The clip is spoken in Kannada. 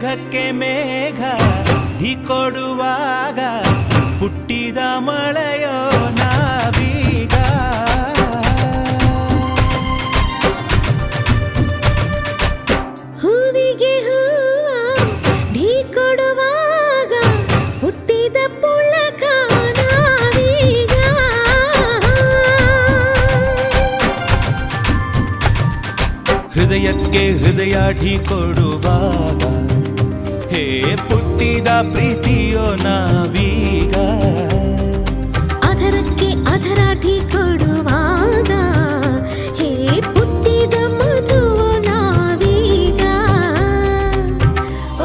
ಮೇಘಕ್ಕೆ ಮೇಘ ಢೀಕೊಡುವಾಗ ಹುಟ್ಟಿದ ಮಳೆಯೋ ನಾವೀಗ. ಹೂವಿಗೆ ಹೂವ ಢೀಕೊಡುವಾಗ ಹುಟ್ಟಿದ ಪುಳಕ ನಾವೀಗ. ಹೃದಯಕ್ಕೆ ಹೃದಯ ಢೀಕೊಡುವಾಗ ಹೇ ಪುಟ್ಟಿದ ಪ್ರೀತಿಯೋ ನಾವೀಗ. ಅಧರಕ್ಕೆ ಅಧರ ಢೀ